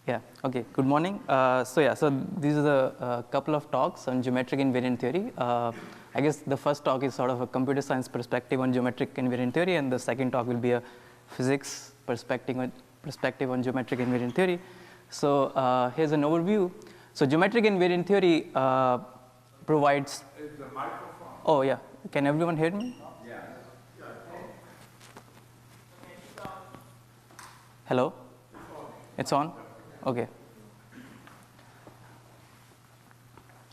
Yeah, okay, good morning. So these are a couple of talks on geometric invariant theory. I guess the first talk is sort of a computer science perspective on geometric invariant theory, and the second talk will be a physics perspective on geometric invariant theory. So here's an overview. So geometric invariant theory provides... Is the microphone? Oh, yeah. Can everyone hear me? Yeah. Hello? It's on? Okay.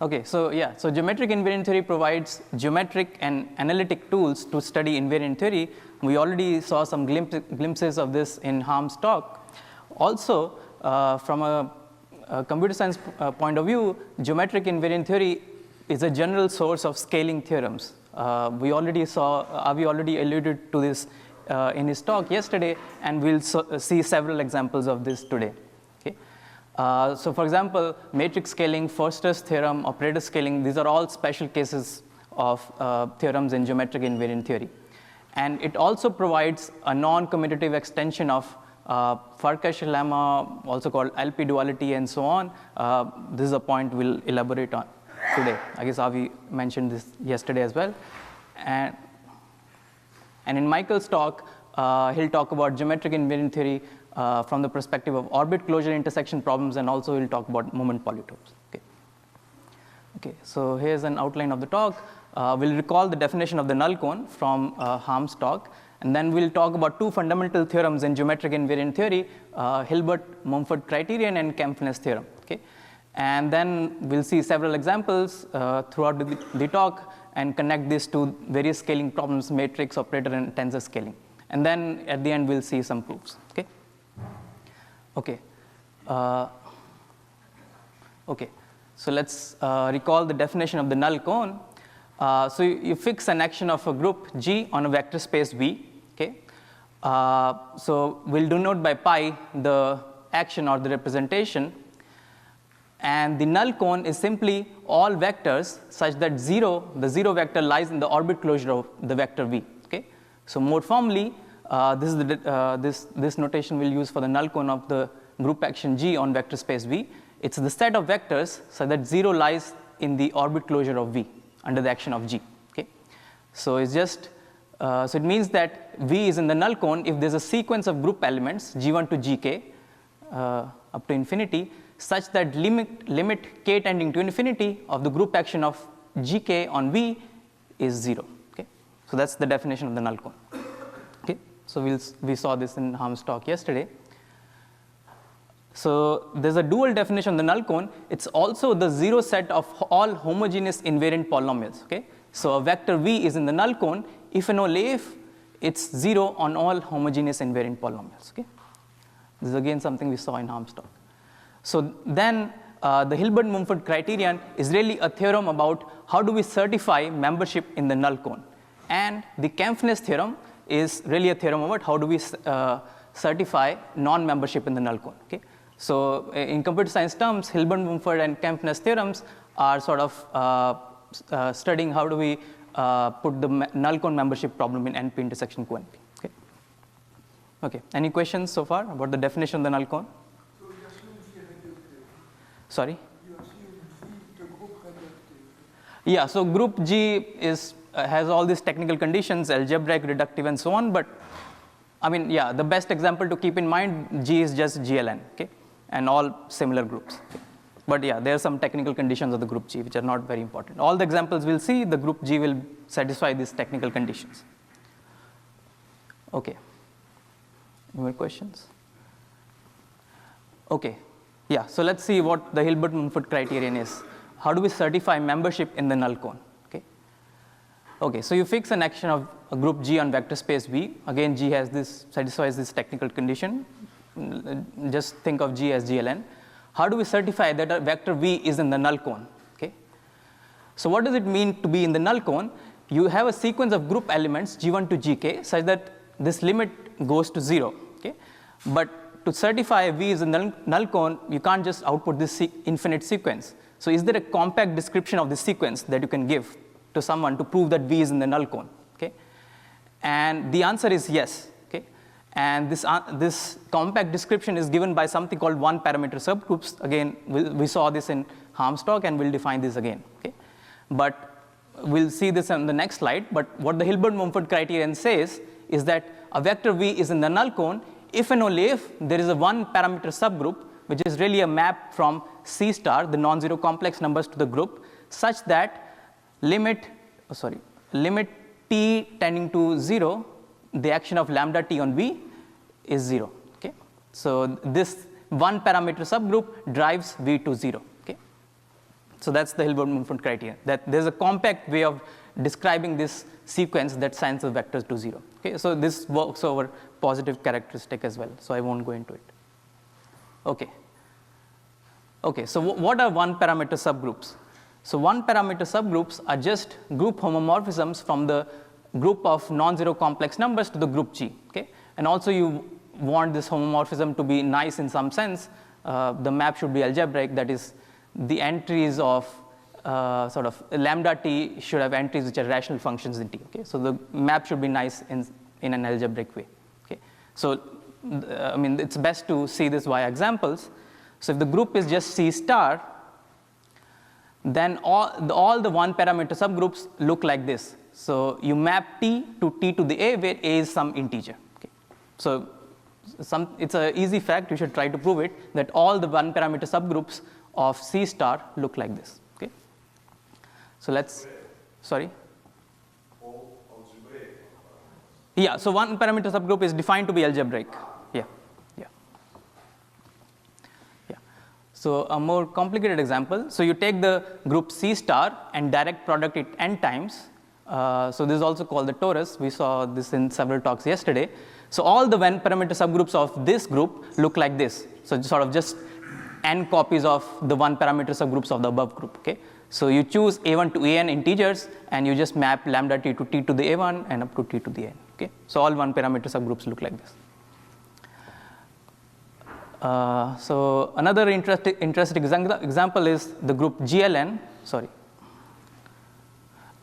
Okay, so yeah, so geometric invariant theory provides geometric and analytic tools to study invariant theory. We already saw some glimpses of this in Harm's talk. Also, from a computer science point of view, geometric invariant theory is a general source of scaling theorems. We already saw, Avi already alluded to this in his talk yesterday, and we'll see several examples of this today. Okay? So for example, matrix scaling, Forster's theorem, operator scaling, these are all special cases of theorems in geometric invariant theory. And it also provides a non-commutative extension of Farkas'lemma, also called LP duality, and so on. This is a point we'll elaborate on today. I guess Avi mentioned this yesterday as well. And in Michael's talk, he'll talk about geometric invariant theory from the perspective of orbit closure intersection problems, and also he'll talk about moment polytopes. Okay, so here's an outline of the talk. We'll recall the definition of the null cone from Harm's talk, and then we'll talk about two fundamental theorems in geometric invariant theory, Hilbert-Mumford criterion and Kempf-Ness theorem. Okay? And then we'll see several examples throughout the talk and connect this to various scaling problems, matrix, operator, and tensor scaling. And then at the end, we'll see some proofs. Okay? Okay. Okay. So let's recall the definition of the null cone. So you fix an action of a group G on a vector space V. Okay. So we'll denote by pi the action or the representation. And the null cone is simply all vectors such that the zero vector lies in the orbit closure of the vector V. Okay. So more formally, this is this notation we'll use for the null cone of the group action G on vector space V. It's the set of vectors so that 0 lies in the orbit closure of V under the action of G. Okay. So it's just so it means that V is in the null cone if there's a sequence of group elements G1 to Gk up to infinity, such that limit k tending to infinity of the group action of Gk on V is 0. Okay. So that's the definition of the null cone. Okay. So we saw this in Harm's talk yesterday. So there's a dual definition of the null cone. It's also the zero set of all homogeneous invariant polynomials. Okay. So a vector V is in the null cone if and only if it's 0 on all homogeneous invariant polynomials. Okay. This is again something we saw in Harm's talk. So then the Hilbert-Mumford criterion is really a theorem about how do we certify membership in the null cone. And the Kempf-Ness theorem is really a theorem about how do we certify non-membership in the null cone. Okay? So in computer science terms, Hilbert-Mumford and Kempf-Ness theorems are sort of studying how do we put the null cone membership problem in NP intersection QNP. Okay? Okay. Any questions so far about the definition of the null cone? Sorry? You assume the group reductive. Yeah, so group G has all these technical conditions, algebraic, reductive, and so on. But I mean, yeah, the best example to keep in mind, G is just GLN, okay, and all similar groups. Okay? But yeah, there are some technical conditions of the group G which are not very important. All the examples we'll see, the group G will satisfy these technical conditions. Okay. Any more questions? Okay. Yeah, so let's see what the Hilbert-Mumford criterion is. How do we certify membership in the null cone? Okay. Okay, so you fix an action of a group G on vector space V. Again, G has this, satisfies this technical condition. Just think of G as GLN. How do we certify that a vector V is in the null cone? Okay. So what does it mean to be in the null cone? You have a sequence of group elements G1 to Gk such that this limit goes to 0. Okay. But to certify V is a null cone, you can't just output this infinite sequence. So is there a compact description of this sequence that you can give to someone to prove that V is in the null cone? Okay? And the answer is yes. Okay? And this compact description is given by something called one-parameter subgroups. Again, we saw this in Harmstock, and we'll define this again. Okay? But we'll see this on the next slide. But what the Hilbert-Mumford criterion says is that a vector V is in the null cone if and only if there is a one-parameter subgroup, which is really a map from C star, the non-zero complex numbers, to the group, such that limit t tending to 0, the action of lambda t on V is 0. Okay? So this one parameter subgroup drives V to 0. Okay? So that's the Hilbert-Mumford criterion, that there's a compact way of describing this sequence that sends the vectors to 0. Okay? So this works over positive characteristic as well, so I won't go into it. Okay, so what are one parameter subgroups? So one parameter subgroups are just group homomorphisms from the group of non-zero complex numbers to the group G. Okay? And also you want this homomorphism to be nice in some sense. The map should be algebraic, that is, the entries of sort of lambda t should have entries which are rational functions in T. Okay? So the map should be nice in an algebraic way. Okay? So I mean, it's best to see this via examples. So if the group is just C star, then all the one parameter subgroups look like this. So you map T to the A, where A is some integer. Okay? So it's an easy fact, you should try to prove it, that all the one parameter subgroups of C star look like this. Okay? So let's, sorry? Yeah, so one parameter subgroup is defined to be algebraic. Yeah. So a more complicated example. So you take the group C star and direct product it n times. So this is also called the torus. We saw this in several talks yesterday. So all the one parameter subgroups of this group look like this. So sort of just n copies of the one parameter subgroups of the above group. Okay? So you choose a1 to an integers, and you just map lambda t to the a1 and up to t to the n. Okay? So all one parameter subgroups look like this. So another interesting example is the group GLN. Sorry.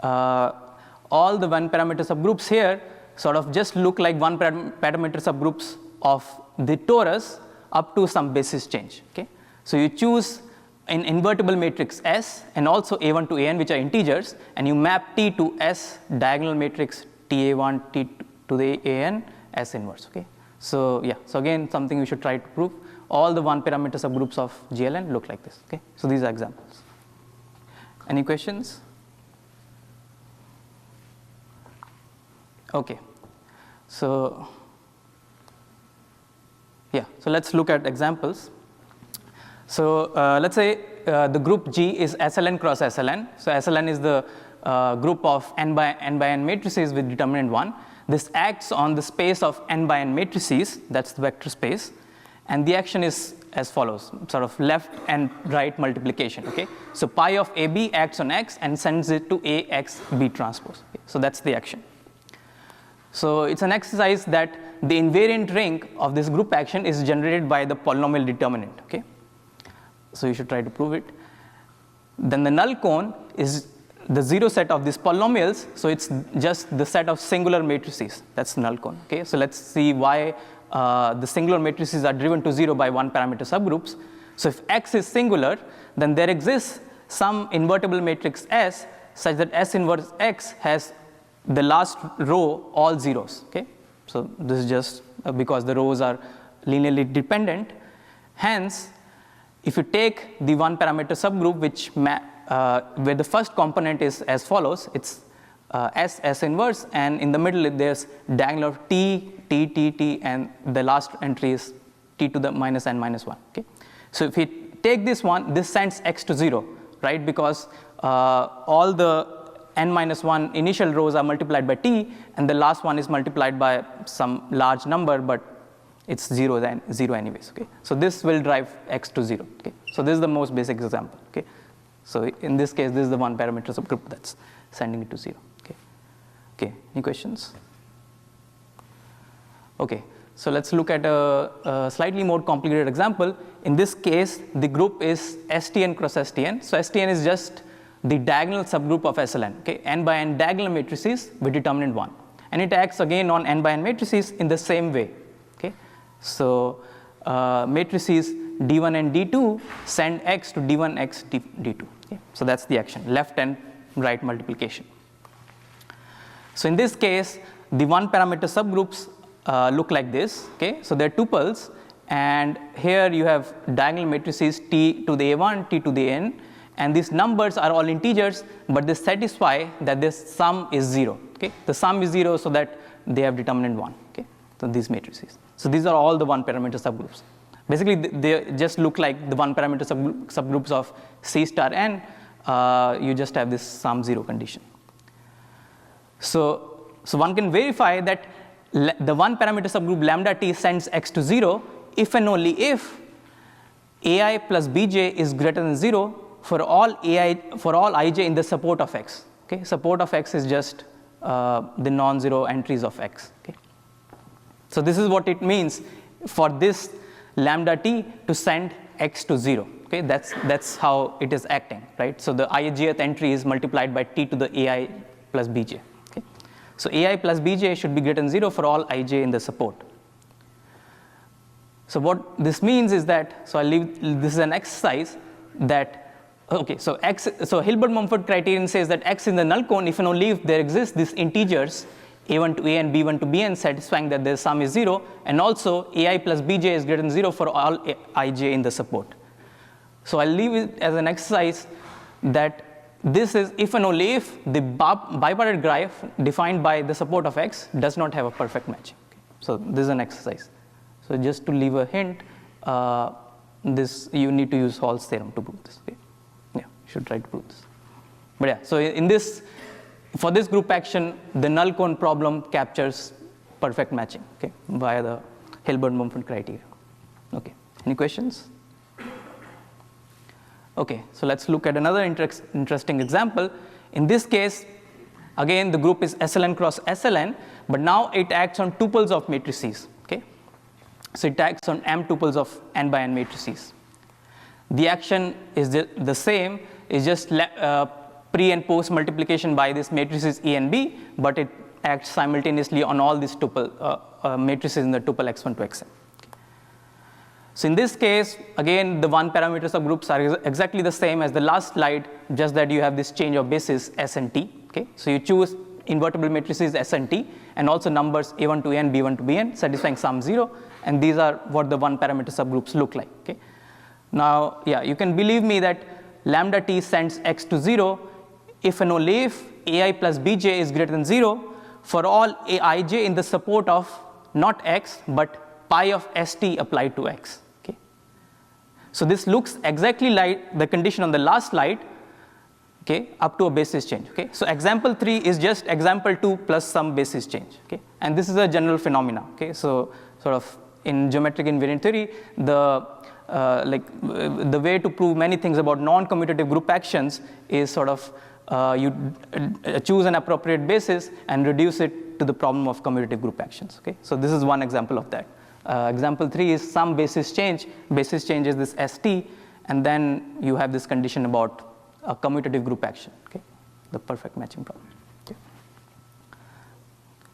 All the one parameter subgroups here sort of just look like one parameter subgroups of the torus up to some basis change. Okay? So you choose an invertible matrix S and also a1 to an, which are integers, and you map T to S diagonal matrix Ta1 T to the an S inverse. Okay? So yeah, so again something we should try to prove. All the one parameter subgroups of GLN look like this. Okay? So these are examples. Any questions? Okay. So yeah, so let's look at examples. So let's say the group G is SLN cross SLN. So SLN is the group of n by n matrices with determinant 1. This acts on the space of n by n matrices, that's the vector space, and the action is as follows, sort of left and right multiplication. Okay? So pi of AB acts on X and sends it to AX B transpose. Okay? So that's the action. So it's an exercise that the invariant ring of this group action is generated by the polynomial determinant. Okay? So you should try to prove it. Then the null cone is the zero set of these polynomials, so it's just the set of singular matrices. That's the null cone. Okay? So let's see why the singular matrices are driven to 0 by one parameter subgroups. So if X is singular, then there exists some invertible matrix S such that S inverse X has the last row all zeros. Okay? So this is just because the rows are linearly dependent. Hence, if you take the one parameter subgroup which where the first component is as follows, it's S inverse, and in the middle there's diagonal of T, and the last entry is T to the minus n minus 1. Okay? So if we take this one, this sends X to 0, right? Because all the n minus 1 initial rows are multiplied by T, and the last one is multiplied by some large number, but it's 0 anyways. Okay? So this will drive X to 0. Okay? So this is the most basic example. Okay? So in this case, this is the one parameter subgroup that's sending it to 0. Okay, any questions? Okay, so let's look at a slightly more complicated example. In this case, the group is STN cross STN. So STN is just the diagonal subgroup of SLN, okay, n by n diagonal matrices with determinant 1. And it acts again on n by n matrices in the same way. So matrices D1 and D2 send X to D1, X, D2. Okay? So that's the action, left and right multiplication. So in this case, the one parameter subgroups look like this. Okay? So they're tuples, and here you have diagonal matrices T to the A1, T to the N, and these numbers are all integers, but they satisfy that this sum is 0. Okay? The sum is 0 so that they have determinant 1. Okay? So these matrices. So these are all the one parameter subgroups. Basically, they just look like the one parameter subgroups of C star N. You just have this sum 0 condition. So one can verify that the one parameter subgroup lambda t sends X to 0 if and only if AI plus Bj is greater than 0 for all ij in the support of X. Okay? Support of X is just the non-zero entries of X. Okay? So this is what it means for this lambda t to send X to 0. Okay? That's how it is acting, right? So the ijth entry is multiplied by t to the AI plus Bj. Okay? So AI plus Bj should be greater than 0 for all ij in the support. So what this means is that, so I'll leave, this is an exercise that, okay, so Hilbert-Mumford criterion says that X in the null cone if and only if there exist these integers A1 to AN, B1 to Bn satisfying that the sum is 0, and also AI plus Bj is greater than 0 for all ij in the support. So I'll leave it as an exercise that this is if and only if the bipartite graph defined by the support of X does not have a perfect match. Okay? So this is an exercise. So just to leave a hint, this you need to use Hall's theorem to prove this. Okay? Yeah, you should try to prove this. But yeah, so in this, for this group action, the null cone problem captures perfect matching, okay, via the Hilbert-Mumford criteria. Okay, any questions? Okay, so let's look at another interesting example. In this case, again the group is SLN cross SLN, but now it acts on tuples of matrices. Okay, so it acts on m tuples of n by n matrices. The action is the same, is just pre and post multiplication by this matrices E and B, but it acts simultaneously on all these tuple matrices in the tuple x1 to xn. So in this case, again, the one parameter subgroups are exactly the same as the last slide, just that you have this change of basis S and T. Okay? So you choose invertible matrices S and T, and also numbers A1 to N, B1 to Bn, satisfying sum 0, and these are what the one parameter subgroups look like. Okay? Now, yeah, you can believe me that lambda t sends X to 0 if and only if AI plus Bj is greater than 0 for all Aij in the support of not X, but pi of St applied to X. Okay? So this looks exactly like the condition on the last slide, okay, up to a basis change. Okay? So example 3 is just example 2 plus some basis change. Okay? And this is a general phenomena. Okay? So sort of in geometric invariant theory, the way to prove many things about non-commutative group actions is sort of you choose an appropriate basis and reduce it to the problem of commutative group actions. Okay? So this is one example of that. Example 3 is some basis change. Basis change is this St, and then you have this condition about a commutative group action. Okay? The perfect matching problem.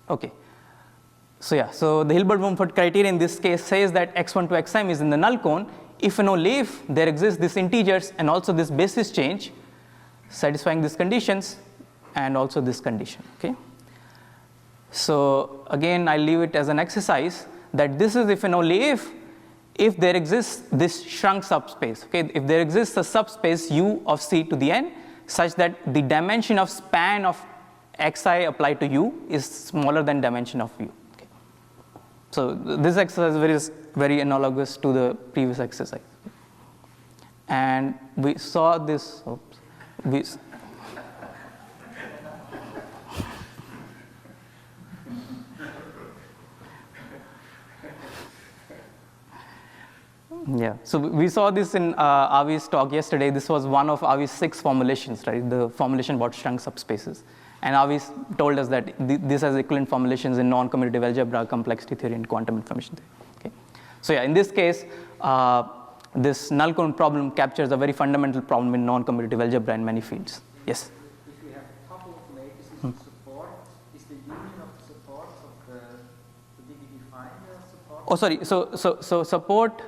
Okay. So yeah, so the Hilbert-Mumford criteria in this case says that x1 to xm is in the null cone if and only if there exists these integers and also this basis change satisfying these conditions and also this condition. Okay? So again, I leave it as an exercise that this is if and only if there exists this shrunk subspace. Okay? If there exists a subspace U of C to the N such that the dimension of span of xi applied to U is smaller than dimension of U. So this exercise is very analogous to the previous exercise. And we saw this, yeah, so we saw this in Avi's talk yesterday. This was one of Avi's 6 formulations, right? The formulation about shrunk subspaces. And Avi told us that this has equivalent formulations in non-commutative algebra, complexity theory, and quantum information theory. Okay? So yeah, in this case, this null cone problem captures a very fundamental problem in non-commutative algebra in many fields. Yes? If we have a couple of matrices in support, is the union of the supports of did we define the support? Oh, sorry. So support.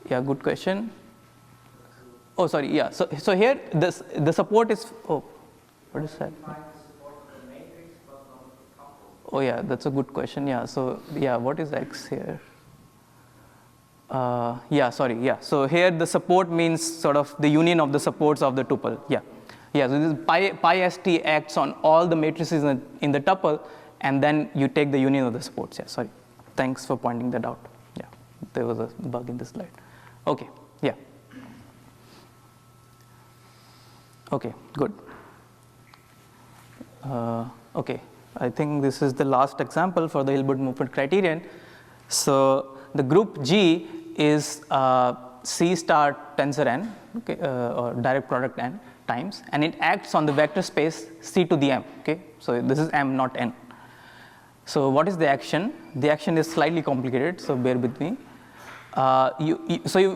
Yeah, good question. Oh, sorry. Yeah. So here the support is. Oh, what is that? Oh, yeah. That's a good question. Yeah. So yeah, what is X here? Yeah. Sorry. Yeah. So here the support means sort of the union of the supports of the tuple. Yeah. Yeah. So this pi st acts on all the matrices in the tuple, and then you take the union of the supports. Yeah. Sorry. Thanks for pointing that out. Yeah. There was a bug in this slide. Okay. Yeah. Okay, good. Okay, I think this is the last example for the Hilbert-Mumford criterion. So the group G is C star tensor n, okay, or direct product n times, and it acts on the vector space C to the m. Okay, so this is m, not n. So what is the action? The action is slightly complicated, so bear with me.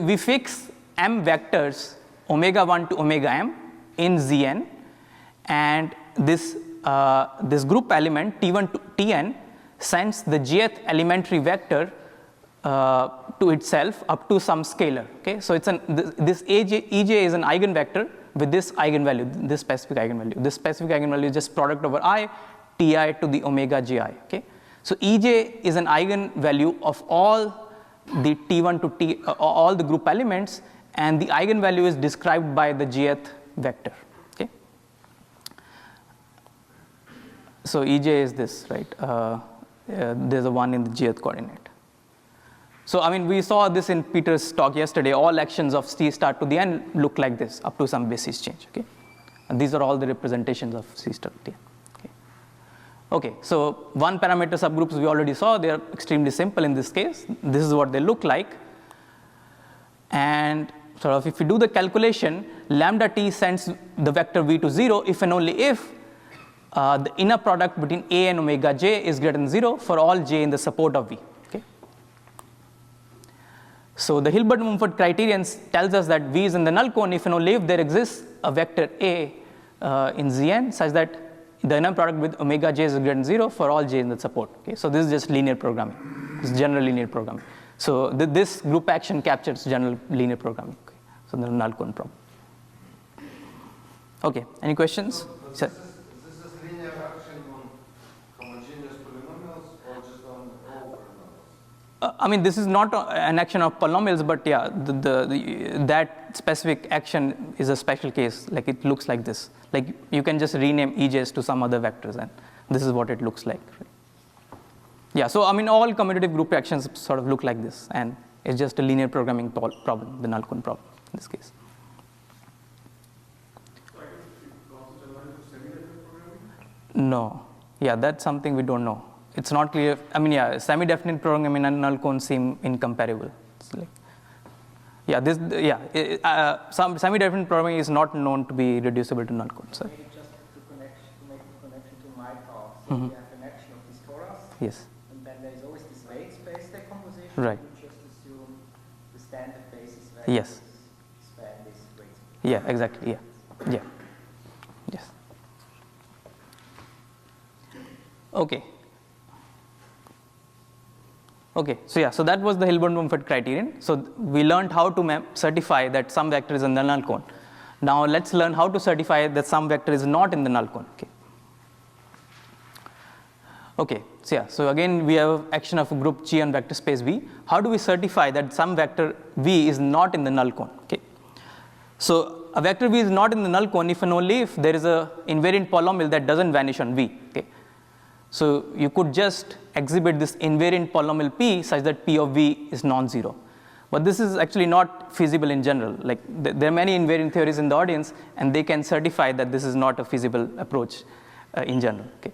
We fix m vectors omega 1 to omega m in Zn, and this group element T1 to Tn sends the jth elementary vector to itself up to some scalar. Okay, so it's this Ej is an eigenvector with this eigenvalue, this specific eigenvalue. This specific eigenvalue is just product over I, Ti to the omega Gi. Okay, so Ej is an eigenvalue of all the T1 to T, all the group elements, and the eigenvalue is described by the jth vector. Okay, so Ej is this, right? There's a 1 in the jth coordinate. So I mean, we saw this in Peter's talk yesterday. All actions of C star to the n look like this up to some basis change. Okay, and these are all the representations of C star to the n. Okay, okay. So one parameter subgroups we already saw. They are extremely simple in this case. This is what they look like, and sort of if you do the calculation, lambda t sends the vector v to 0 if and only if the inner product between a and omega j is greater than 0 for all j in the support of v. Okay. So the Hilbert-Mumford criterion tells us that v is in the null cone if and only if there exists a vector a in Zn such that the inner product with omega j is greater than 0 for all j in the support. Okay. So this is just linear programming. This is general linear programming. So this group action captures general linear programming. Okay. So the null cone problem. Okay. Any questions? So, is this linear action on homogeneous polynomials or just on all polynomials? I mean, this is not an action of polynomials, but yeah, that specific action is a special case. Like it looks like this. Like you can just rename EJs to some other vectors, and this is what it looks like. Yeah, so I mean, all commutative group actions sort of look like this, and it's just a linear programming problem, the null cone problem in this case. No, yeah, that's something we don't know. It's not clear. I mean, yeah, semi-definite programming and null cone seem incomparable. It's like, yeah, some semi-definite programming is not known to be reducible to null cone. So. Maybe just to make the connection to my talk. So we have an action of this torus. Yes. And then there is always this weight space decomposition. Right. You just assume the standard basis value. Yes. Span this weight space. Yeah, exactly. Yeah. Yeah. Yes. Okay. Okay, so yeah, so that was the Hilbert-Mumford criterion. So we learned how to certify that some vector is in the null cone. Now let's learn how to certify that some vector is not in the null cone. Okay. Okay, so yeah, so again we have action of a group G on vector space V. How do we certify that some vector V is not in the null cone? Okay. So a vector V is not in the null cone if and only if there is a invariant polynomial that doesn't vanish on V. Okay. So you could just exhibit this invariant polynomial P such that P of V is non-zero. But this is actually not feasible in general. Like there are many invariant theories in the audience, and they can certify that this is not a feasible approach in general. Okay.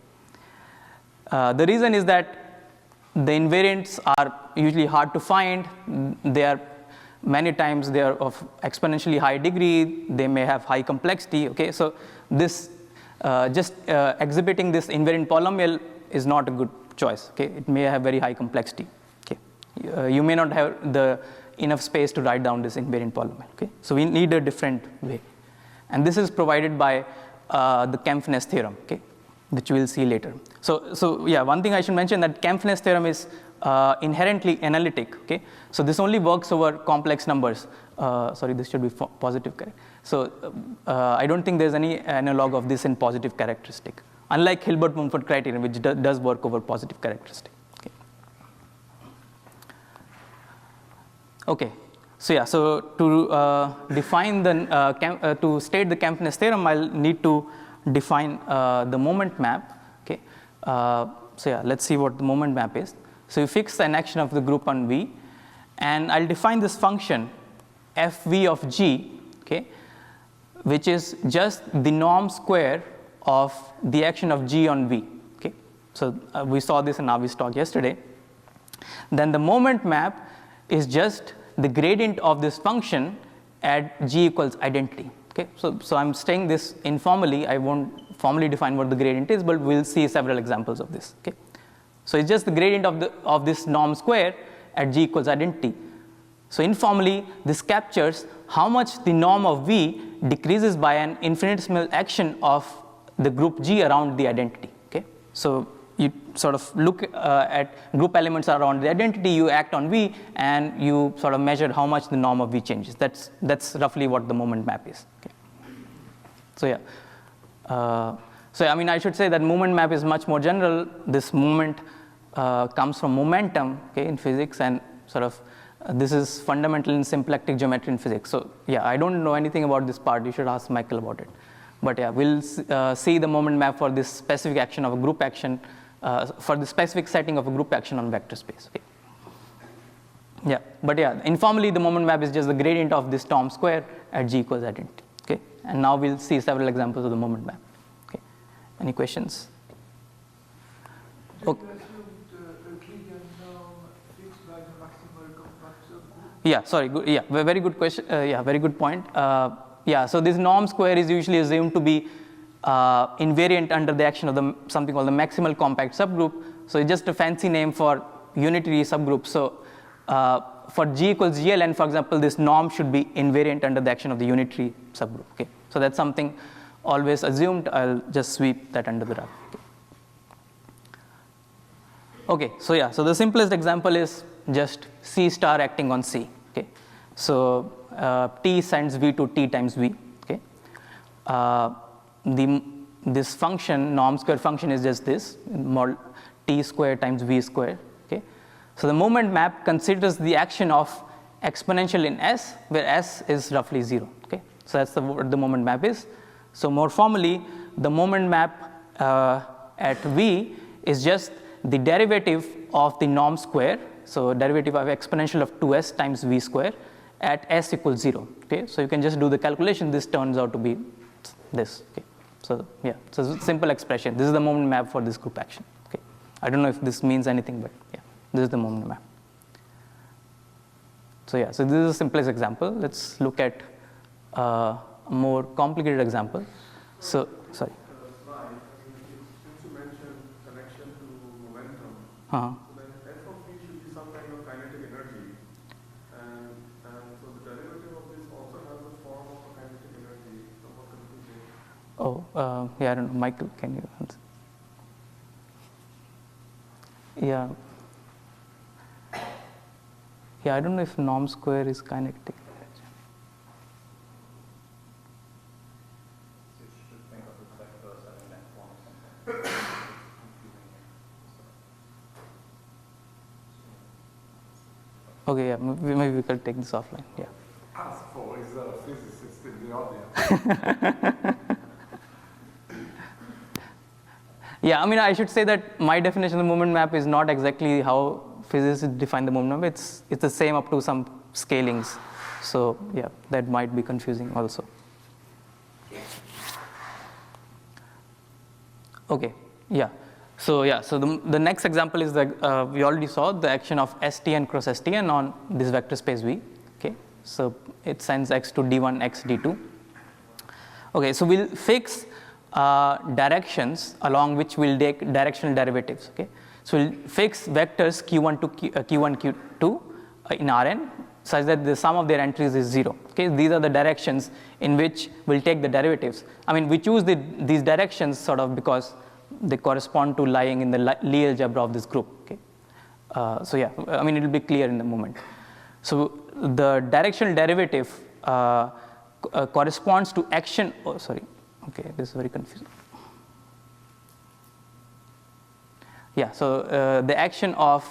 The reason is that the invariants are usually hard to find. They are many times they are of exponentially high degree. They may have high complexity. Okay, so this just exhibiting this invariant polynomial is not a good choice. Okay, it may have very high complexity. Okay, you may not have the enough space to write down this invariant polynomial. Okay, so we need a different way, and this is provided by the Kempf-Ness theorem. Okay, which we will see later. So yeah, one thing I should mention that Kempf-Ness theorem is inherently analytic. Okay, so this only works over complex numbers. Sorry, this should be positive, correct? So I don't think there's any analog of this in positive characteristic, unlike Hilbert-Mumford criterion, which does work over positive characteristic. Okay. So yeah, so to define the to state the Kempf-Ness theorem, I'll need to define the moment map. Okay. So yeah, let's see what the moment map is. So you fix an action of the group on V, and I'll define this function fv of g, okay, which is just the norm square of the action of g on V. Okay. So we saw this in Avi's talk yesterday. Then the moment map is just the gradient of this function at g equals identity. Okay, so I'm saying this informally. I won't formally define what the gradient is, but we'll see several examples of this. Okay, so it's just the gradient of this norm square at g equals identity. So informally, this captures how much the norm of V decreases by an infinitesimal action of the group G around the identity. Okay, so you sort of look at group elements around the identity, you act on V, and you sort of measure how much the norm of V changes. That's roughly what the moment map is. Okay. So yeah, so I mean I should say that moment map is much more general. This moment comes from momentum, okay, in physics, and sort of this is fundamental in symplectic geometry in physics. So yeah, I don't know anything about this part. You should ask Michael about it. But yeah, we'll see the moment map for this specific action of a group action. For the specific setting of a group action on vector space. Okay. Yeah, but yeah, informally the moment map is just the gradient of this norm square at g equals identity. Okay, and now we'll see several examples of the moment map. Okay, any questions? Okay. Yeah, sorry. Good, yeah, very good question. Yeah, very good point. Yeah, so this norm square is usually assumed to be invariant under the action of something called the maximal compact subgroup. So it's just a fancy name for unitary subgroup. So for G equals GLN, for example, this norm should be invariant under the action of the unitary subgroup. Okay, so that's something always assumed. I'll just sweep that under the rug. Okay, so yeah, so the simplest example is just C star acting on C. Okay, so T sends V to T times V. Okay. This function, norm square function, is just this mod t square times v square. Okay, so the moment map considers the action of exponential in S, where S is roughly 0. Okay, so that's what the moment map is. So more formally, the moment map at V is just the derivative of the norm square. So derivative of exponential of 2s times v square at S equals 0. Okay, so you can just do the calculation. This turns out to be this. Okay. So yeah, so it's a simple expression. This is the moment map for this group action. Okay, I don't know if this means anything, but yeah, this is the moment map. So yeah, so this is the simplest example. Let's look at a more complicated example. So sorry. Since you mentioned connection to momentum, Uh-huh. so then f of v should be some kind of kinetic energy, and so the derivative of this also has the form of a kinetic energy. Somewhat confusing. Oh, yeah, I don't know. Michael, can you answer? Yeah. Yeah, I don't know if norm square is kinetic. Okay, yeah, maybe we could take this offline. Yeah. Ask for is a physicist in the audience. Yeah, I mean, I should say that my definition of the moment map is not exactly how physicists define the moment map. It's the same up to some scalings. So yeah, that might be confusing also. Okay, yeah. So yeah, so the next example is that we already saw the action of STN cross STN on this vector space V. Okay, so it sends x to d1, x, d2. Okay, so we'll fix directions along which we'll take directional derivatives. Okay, so we'll fix vectors q1 to q1, q2 in Rn such that the sum of their entries is 0. Okay, these are the directions in which we'll take the derivatives. I mean, we choose these directions sort of because they correspond to lying in the Lie algebra of this group. Okay, So yeah, I mean, it will be clear in a moment. So the directional derivative corresponds to action. Oh, sorry. Okay, this is very confusing. Yeah, so the action of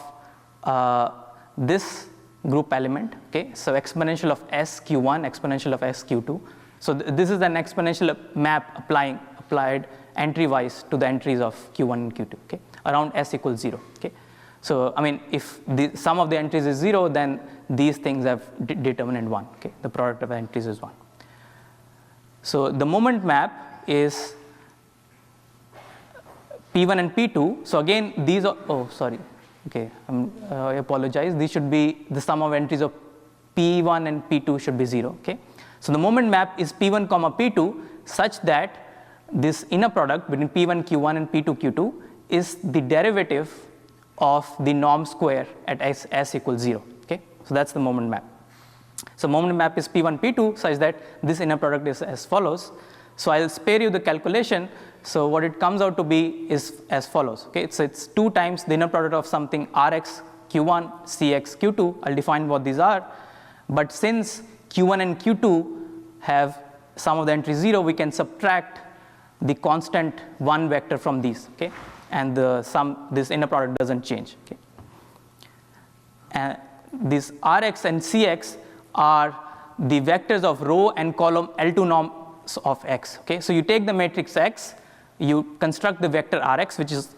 this group element, okay, so exponential of SQ1, exponential of SQ2. So this is an exponential map applied entry-wise to the entries of Q1 and Q2, okay, around S equals 0, okay. So, I mean, if the sum of the entries is 0, then these things have determinant 1, okay, the product of the entries is 1. So the moment map is P1 and P2. So again, these are, oh, sorry. Okay, I apologize. These should be the sum of entries of P1 and P2 should be 0. Okay, so the moment map is P1 comma P2 such that this inner product between P1 Q1 and P2 Q2 is the derivative of the norm square at S equals 0. Okay, so that's the moment map. So moment map is P1 P2 such that this inner product is as follows. So I'll spare you the calculation. So what it comes out to be is as follows. Okay, so it's 2 times the inner product of something Rx Q1 Cx Q2. I'll define what these are. But since Q1 and Q2 have sum of the entries 0, we can subtract the constant 1 vector from these. Okay, and the sum, this inner product doesn't change. Okay, and these Rx and Cx are the vectors of row and column L2 norms of X. Okay, so you take the matrix X, you construct the vector Rx, which is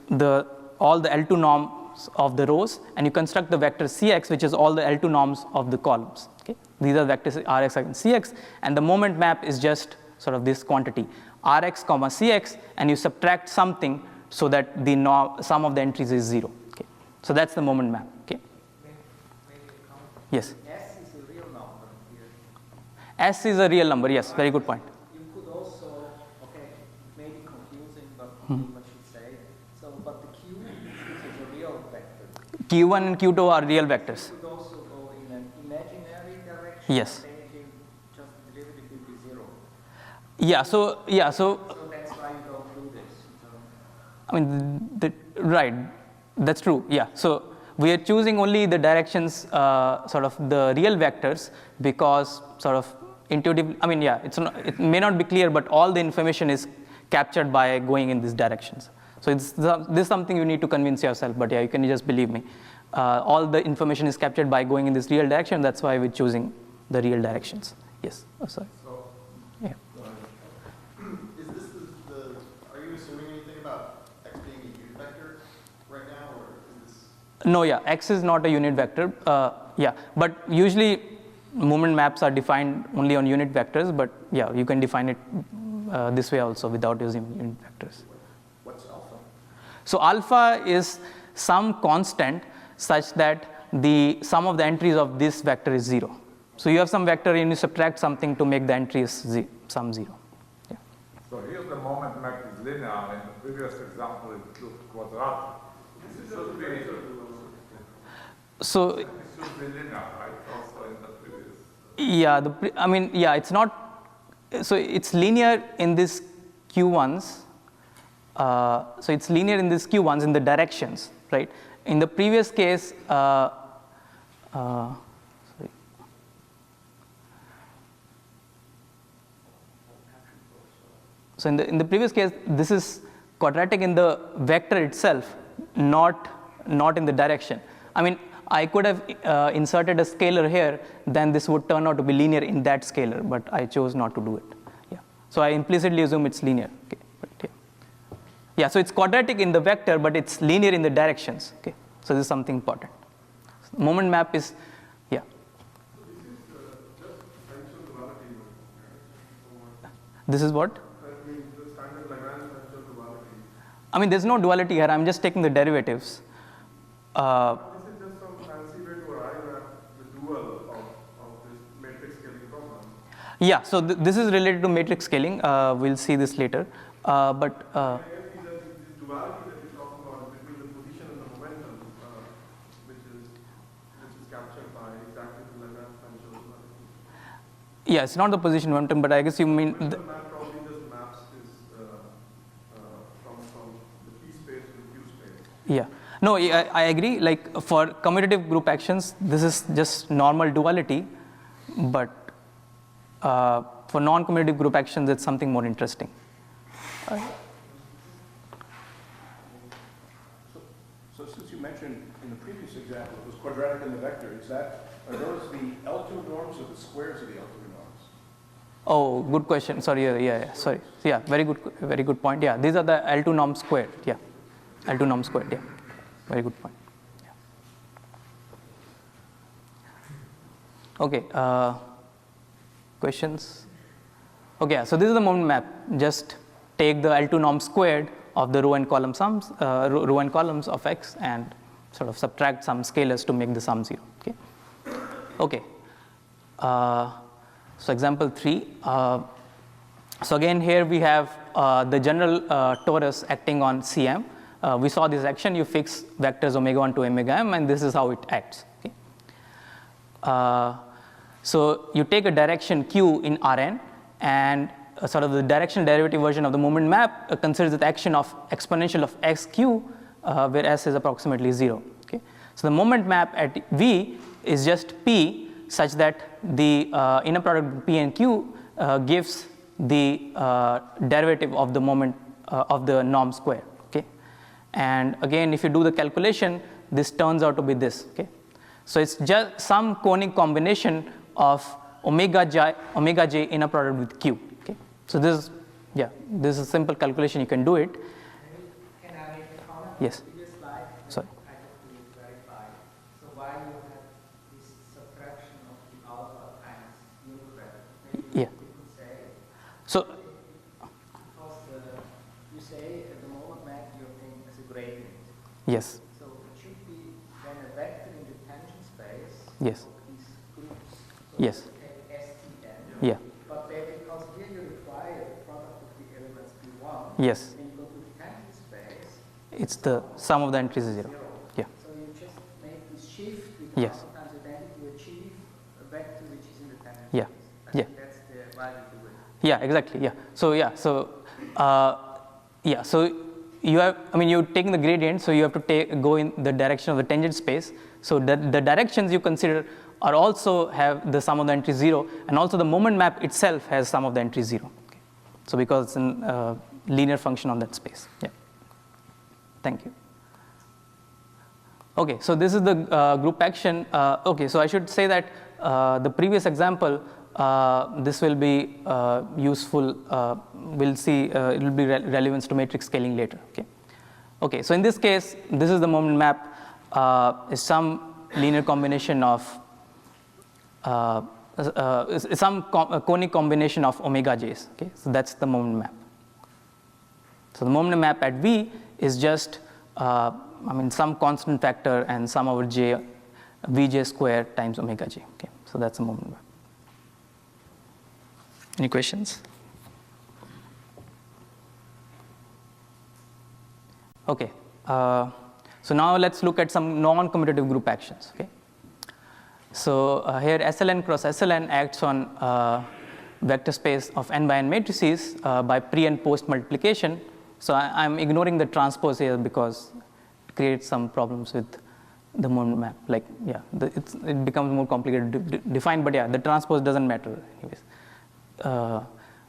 all the L2 norms of the rows, and you construct the vector Cx, which is all the L2 norms of the columns. Okay, these are vectors Rx and Cx, and the moment map is just sort of this quantity Rx comma Cx, and you subtract something so that the sum of the entries is 0. Okay, so that's the moment map. Okay. Yes. S is a real number here. S is a real number. Yes, very good point. You could also, okay, maybe confusing, but what should say. So, but the Q is a real vector. Q1 and Q2 are real vectors. You could also go in an imaginary direction. Yes. Then you can just the derivative will be 0. Yeah. So So that's why you don't do this. So, I mean, right. That's true. Yeah. So we are choosing only the directions, sort of the real vectors, because sort of intuitively, I mean, yeah, it may not be clear, but all the information is captured by going in these directions. So this is something you need to convince yourself, but yeah, you can just believe me. All the information is captured by going in this real direction. That's why we're choosing the real directions. Yes. Oh, sorry. So, Yeah. is this are you assuming anything about x being a unit vector right now, or is this? No, yeah, X is not a unit vector. Yeah, but usually moment maps are defined only on unit vectors, but yeah, you can define it this way also without using unit vectors. What's alpha? So alpha is some constant such that the sum of the entries of this vector is 0. So you have some vector and you subtract something to make the entries sum 0. Yeah. So here the moment map is linear. In the previous example, it looked quadratic. This should be, it So should be linear, right? Also in the previous. yeah, I mean, yeah, it's not. So it's linear in this Q1s. So it's linear in this Q1s in the directions, right? In the previous case, sorry. So in the previous case, this is quadratic in the vector itself, not in the direction. I mean, I could have inserted a scalar here, then this would turn out to be linear in that scalar, but I chose not to do it. Yeah. So I implicitly assume it's linear. Okay. But yeah. Yeah. So it's quadratic in the vector, but it's linear in the directions. Okay. So this is something important. Moment map is, yeah. So this is just tensor duality. This is what? That means the standard Lagrange tensor duality. I mean, there's no duality here. I'm just taking the derivatives. This is just some fancy way to arrive at the dual of this matrix scaling problem. Yeah, so this is related to matrix scaling. We'll see this later. But I guess is that this duality that you're talking about is between the position and the momentum, which is captured by exactly the Lagrange tensor duality. yeah, it's not the position momentum, but I guess you mean. The map probably just maps this from the P space to the Q space. Yeah. No, I agree. Like for commutative group actions, this is just normal duality, but for non-commutative group actions, it's something more interesting. So since you mentioned in the previous example it was quadratic in the vector, are those the L2 norms or the squares of the L2 norms? Oh, good question. Sorry, yeah, sorry. Yeah, very good point. Yeah, these are the L2 norm squared. Yeah, L2 norm squared. Yeah, very good point. Yeah. Okay. Questions? Okay, so this is the moment map. Just take the L2 norm squared of the row and column sums, row and columns of X, and sort of subtract some scalars to make the sum 0. Okay. Okay. So example 3. So again here we have the general torus acting on Cm. We saw this action. You fix vectors omega 1 to omega m, and this is how it acts. Okay. So you take a direction q in Rn, and sort of the directional derivative version of the moment map considers the action of exponential of xq, where s is approximately 0. Okay. So the moment map at V is just p such that the inner product p and q gives the derivative of the moment of the norm square. Okay. And again, if you do the calculation, this turns out to be this. Okay. So it's just some conic combination of omega j inner product with q. Okay. So this is a simple calculation. You can do it. Can I make a comment? Yes. On the previous slide, Sorry. I have to verify. So why you have this subtraction of the alpha times unit credit? Maybe Yeah. you could say. So Because you say at the moment map you're thinking as a gradient. yes. So it should be then a vector in the tangent space Yes. of these groups. So Yes. you take STN. Yeah. But then because here you require the product of the elements P1. Yes. When you go to the tangent space, It's the sum of the entries is 0. Yeah. so you just make this shift with Yes. sometimes identity to achieve a vector which is in the tangent Yeah. space. I Yeah. think that's the why we do it. Yeah, exactly. Yeah. So so you have, you're taking the gradient, so you have to go in the direction of the tangent space. So the directions you consider are also have the sum of the entries 0, and also the moment map itself has sum of the entries 0. Okay. So because it's a linear function on that space. Yeah. Thank you. Okay, so this is the group action. Okay, so I should say that the previous example, this will be useful. We'll see it will be relevance to matrix scaling later. Okay. Okay, so in this case, this is the moment map. Is some linear combination of some conic combination of omega j's. Okay, so that's the moment map. So the moment map at V is just some constant factor and sum over j vj square times omega j. Okay, so that's the moment map. Any questions? Okay. So now let's look at some non-commutative group actions. Okay. So here SLN cross SLN acts on vector space of n by n matrices by pre and post multiplication. So I'm ignoring the transpose here because it creates some problems with the moment map. Like it becomes more complicated to define, but the transpose doesn't matter anyways.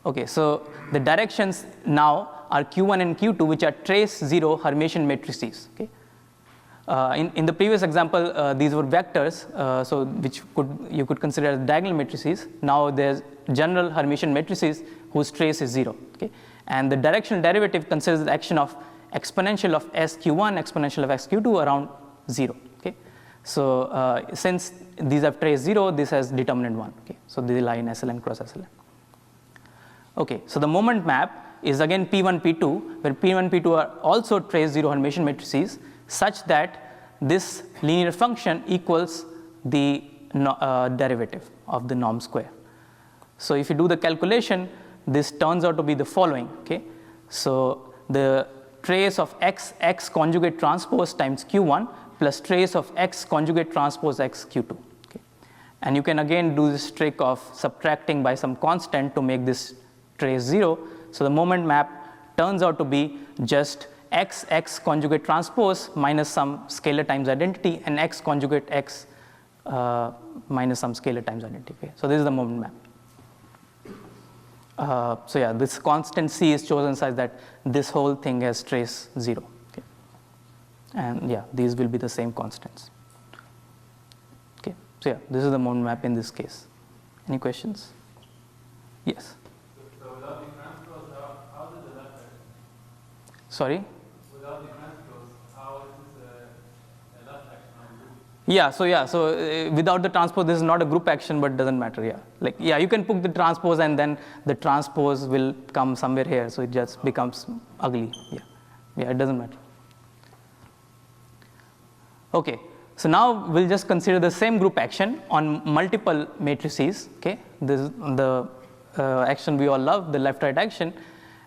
Okay, so the directions now are Q1 and Q2, which are trace 0 Hermitian matrices. Okay. In the previous example, these were vectors, so which you could consider as diagonal matrices. Now there's general Hermitian matrices whose trace is 0. Okay, and the directional derivative considers the action of exponential of SQ1, exponential of SQ2 around 0. Okay, so since these have trace 0, this has determinant 1. Okay, so they lie in SLN cross SLN. Okay, so the moment map is again P1, P2, where P1, P2 are also trace 0 Hermitian matrices, such that this linear function equals the derivative of the norm square. So if you do the calculation, this turns out to be the following. Okay, so the trace of x conjugate transpose times q1 plus trace of x conjugate transpose x q2. Okay, and you can again do this trick of subtracting by some constant to make this trace 0. So the moment map turns out to be just x conjugate transpose minus some scalar times identity, and x conjugate x minus some scalar times identity. Okay? So this is the moment map. So yeah, this constant C is chosen such that this whole thing has trace 0. Okay? And yeah, these will be the same constants. Okay, so yeah, this is the moment map in this case. Any questions? Yes. So without the transpose, how did the left action? Sorry? Without the transpose, how is this a left action on the group? So without the transpose, this is not a group action, but doesn't matter. Yeah, like yeah, you can put the transpose, and then the transpose will come somewhere here, so it just becomes ugly. Yeah, it doesn't matter. Okay, so now we'll just consider the same group action on multiple matrices. Okay, this is the action we all love, the left-right action.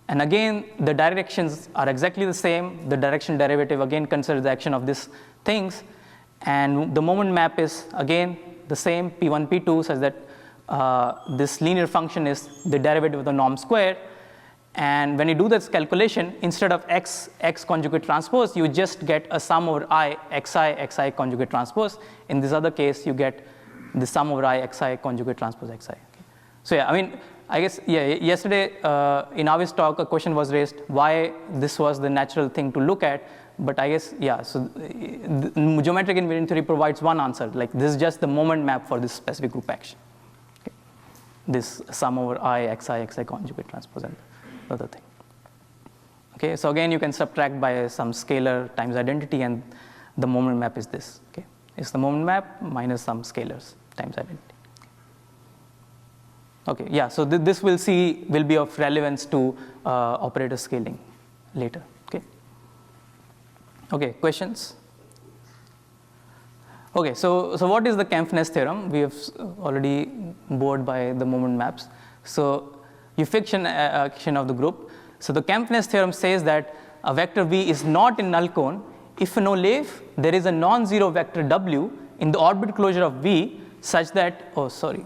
And again, the directions are exactly the same. The direction derivative again considers the action of these things. And the moment map is again the same, P1, P2, such that this linear function is the derivative of the norm square. And when you do this calculation, instead of x conjugate transpose, you just get a sum over I, xi conjugate transpose. In this other case, you get the sum over I, xi conjugate transpose xi. Okay. So yeah, I mean, I guess, yeah, yesterday in Avi's talk, a question was raised why this was the natural thing to look at. But I guess, yeah, so the geometric invariant theory provides one answer. Like, this is just the moment map for this specific group action. Okay. This sum over I, xi conjugate transpose and the other thing. Okay, so again, you can subtract by some scalar times identity, and the moment map is this. Okay, it's the moment map minus some scalars times identity. Okay, yeah, so this will be of relevance to operator scaling later. Okay, questions? Okay, so what is the Kempf-Ness theorem? We have already bored by the moment maps. So you fix an action of the group. So the Kempf-Ness theorem says that a vector V is not in null cone if and only if there is a non-zero vector W in the orbit closure of V such that, too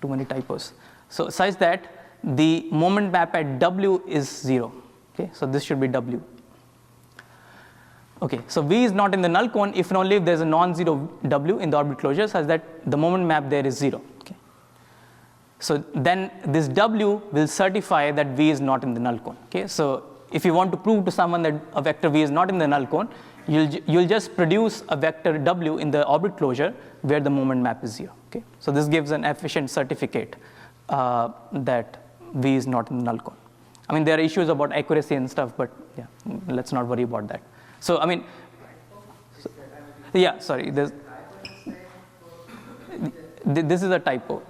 many typos. So such that the moment map at W is 0. Okay, so this should be W. Okay, so V is not in the null cone if and only if there is a non-zero W in the orbit closure such that the moment map there is 0. Okay. So then this W will certify that V is not in the null cone. Okay, so if you want to prove to someone that a vector V is not in the null cone, you'll just produce a vector W in the orbit closure where the moment map is 0. Okay, so this gives an efficient certificate that V is not in the null cone. I mean, there are issues about accuracy and stuff, but yeah, let's not worry about that. So, I mean, this is a typo.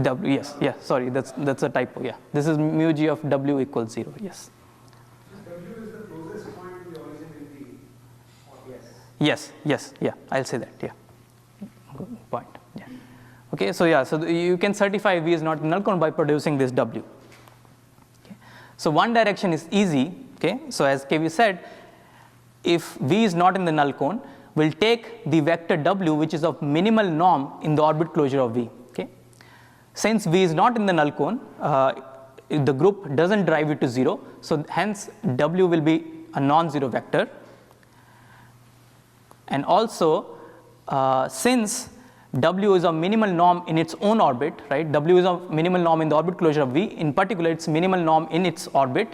W, yes, yeah, sorry, that's a typo, yeah. This is mu g of W equals 0, yes. W is the closest point to the origin in V, or Yes, yeah, I'll say that, yeah. Good point, yeah. Okay, so yeah, so you can certify V is not in null cone by producing this W. So one direction is easy, okay? So as KV said, if V is not in the null cone, we'll take the vector W, which is of minimal norm in the orbit closure of V, okay? Since V is not in the null cone, the group doesn't drive it to 0, so hence W will be a non-zero vector. And also, since W is a minimal norm in its own orbit, right? W is a minimal norm in the orbit closure of V. In particular, it's minimal norm in its orbit.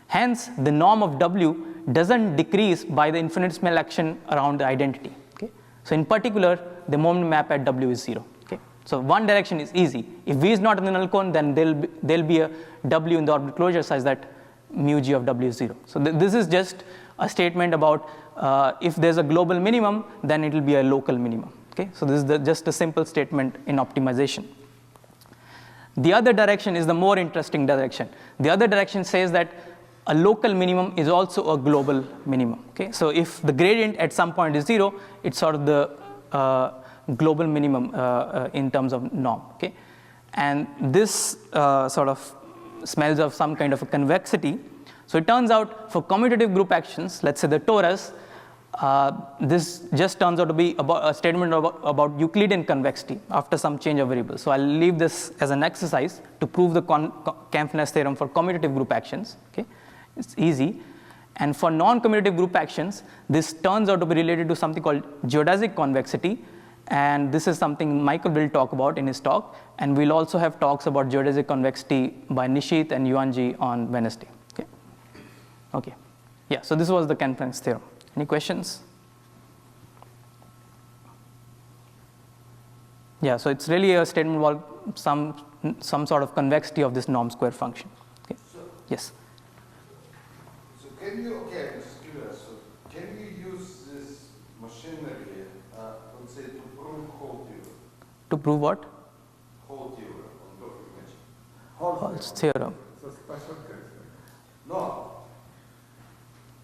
Hence, the norm of W doesn't decrease by the infinitesimal action around the identity. Okay? So in particular, the moment map at W is 0. Okay? So one direction is easy. If V is not in the null cone, then there'll be a W in the orbit closure such that mu g of W is 0. So this is just a statement about if there's a global minimum, then it will be a local minimum. Okay, so this is just a simple statement in optimization. The other direction is the more interesting direction. The other direction says that a local minimum is also a global minimum. Okay, so if the gradient at some point is 0, it's sort of the global minimum in terms of norm. Okay, and this sort of smells of some kind of a convexity. So it turns out for commutative group actions, let's say the torus, this just turns out to be about a statement about Euclidean convexity after some change of variables. So I'll leave this as an exercise to prove the Kempf-Ness theorem for commutative group actions. Okay, it's easy. And for non-commutative group actions, this turns out to be related to something called geodesic convexity. And this is something Michael will talk about in his talk. And we'll also have talks about geodesic convexity by Nishit and Yuanji on Wednesday. Okay. Okay. Yeah. So this was the Kempf-Ness theorem. Any questions? Yeah. So it's really a statement about some sort of convexity of this norm square function. Okay. So, Yes. so can you, okay, I'm just curious, so can you use this machinery, let's say, to prove whole theorem? To prove what? Whole theorem on perfect matching. Hall's theorem. It's a special case. No,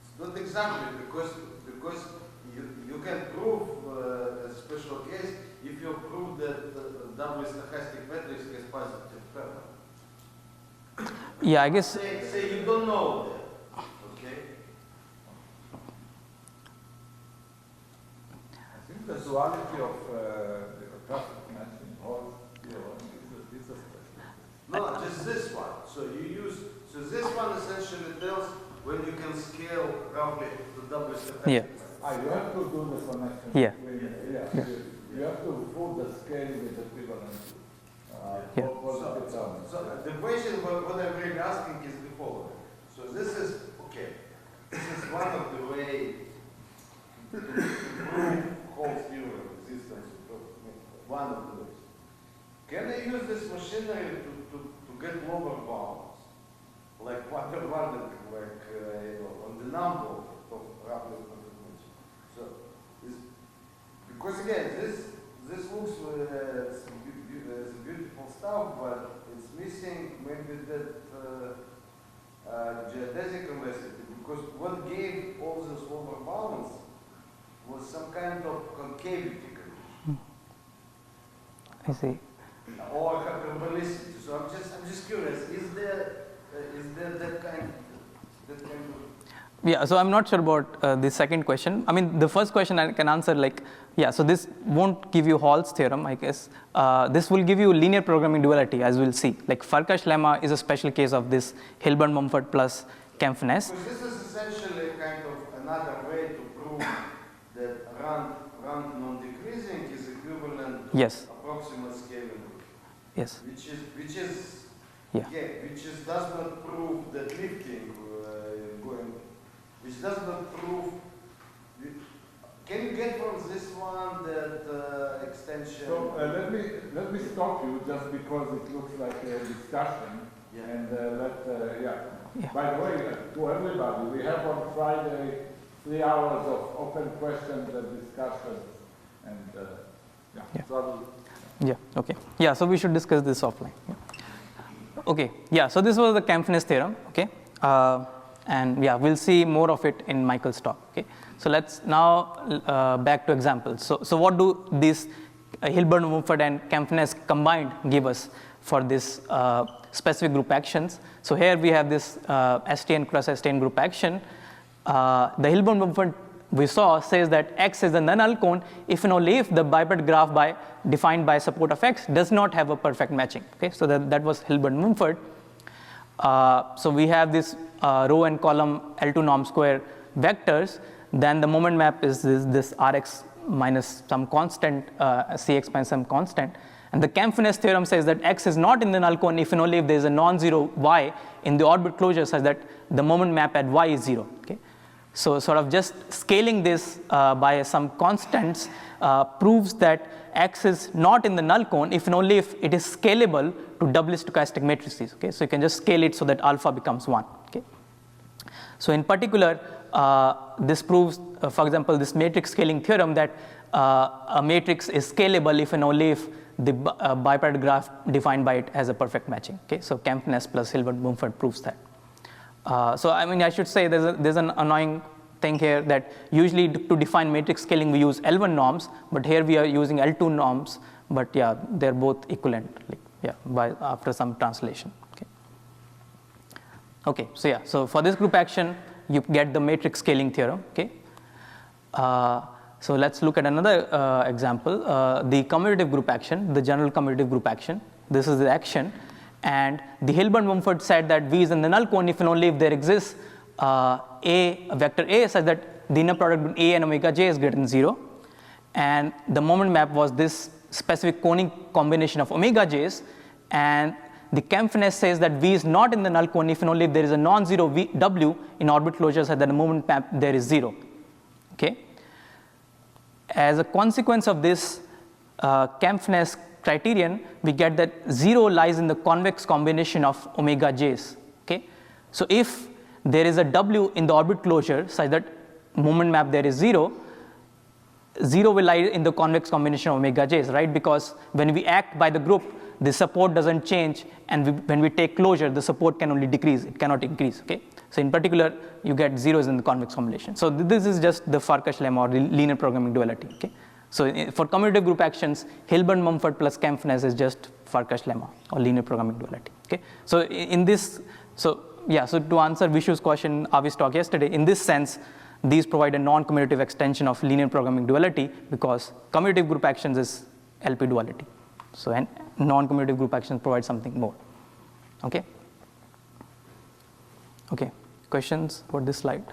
it's not exactly, because you can prove a special case if you prove that W stochastic matrix has positive kernel. Yeah, I guess. Say you don't know that, okay? I think the duality of the perfect matching holds theorem is a special case. No, just this one. So you use, so this one essentially tells when you can scale roughly to W stochastic. Yeah. You have to do the connection. Yeah. You have to prove the scale with equivalent. Yeah. Positive terms. So the question what I'm really asking is the following. So this is, okay, this is one of the way to prove whole theorem existence of one of the ways. Can I use this machinery to get lower bounds? Like what you're wondering, like on the number of roughly confirmation. So this, because again, this looks as beautiful stuff, but it's missing maybe that geodesic convexity, because what gave all those lower bounds was some kind of concavity condition. I see. Or hyperbolicity. So I'm just curious, is there that kind of Yeah, so I'm not sure about the second question. I mean, the first question I can answer like, yeah, so this won't give you Hall's theorem, I guess. This will give you linear programming duality, as we'll see. Like Farkas'lemma is a special case of this Hilbert-Mumford plus Kempf-Ness. Because this is essentially kind of another way to prove that rank non-decreasing is equivalent to Yes. approximate scaling. Yes. Which is Yeah. does not prove that lifting going, which does not prove. Can you get from this one that extension? So let me stop you just because it looks like a discussion. Yeah. And yeah. Yeah. By the way, to everybody, we have on Friday 3 hours of open questions and discussions, and yeah. Yeah. So Yeah, okay. Yeah, so we should discuss this offline. Yeah. Okay, yeah, so this was the Kempf-Ness theorem, okay? And yeah, we'll see more of it in Michael's talk, okay? So let's now back to examples. So what do these Hilbert-Mumford and Kempf-Ness combined give us for this specific group actions? So here we have this STN cross STN group action. The Hilbert-Mumford we saw says that X is a null cone if and only if the biped graph defined by support of X does not have a perfect matching. Okay, so that was Hilbert-Mumford. So we have this row and column L2 norm square vectors. Then the moment map is this Rx minus some constant, Cx minus some constant. And the Kempf-Ness theorem says that X is not in the null cone if and only if there is a non-zero Y in the orbit closure such that the moment map at Y is 0. Okay. So sort of just scaling this by some constants proves that X is not in the null cone if and only if it is scalable to doubly stochastic matrices. Okay? So you can just scale it so that alpha becomes 1. Okay? So in particular, this proves, for example, this matrix scaling theorem that a matrix is scalable if and only if the biped graph defined by it has a perfect matching. Okay? So Kempf-Ness plus Hilbert-Mumford proves that. So I mean, I should say there's an annoying thing here that usually to define matrix scaling we use L1 norms, but here we are using L2 norms. But yeah, they're both equivalent. Like, yeah, after some translation. Okay. Okay. So yeah. So for this group action, you get the matrix scaling theorem. Okay. So let's look at another example, the commutative group action, the general commutative group action. This is the action, and the Hilbert-Mumford said that V is in the null cone if and only if there exists a vector A such that the inner product between A and omega j is greater than 0, and the moment map was this specific coning combination of omega j's, and the Kempf-Ness says that V is not in the null cone if and only if there is a non-zero W in orbit closure such that the moment map there is 0. Okay. As a consequence of this Kempf-Ness criterion, we get that 0 lies in the convex combination of omega j's. Okay. So if there is a W in the orbit closure such that moment map there is 0, 0 will lie in the convex combination of omega j's, right? Because when we act by the group, the support doesn't change, and when we take closure, the support can only decrease, it cannot increase. Okay. So in particular, you get zeros in the convex combination. So this is just the Farkas'lemma or the linear programming duality. Okay. So for commutative group actions, Hilbert-Mumford plus Kempf-Ness is just Farkas'lemma or linear programming duality. Okay. So in this, so to answer Vishu's question, Avi's talk yesterday, in this sense, these provide a non-commutative extension of linear programming duality because commutative group actions is LP duality. So and non-commutative group actions provide something more. Okay. Okay. Questions for this slide?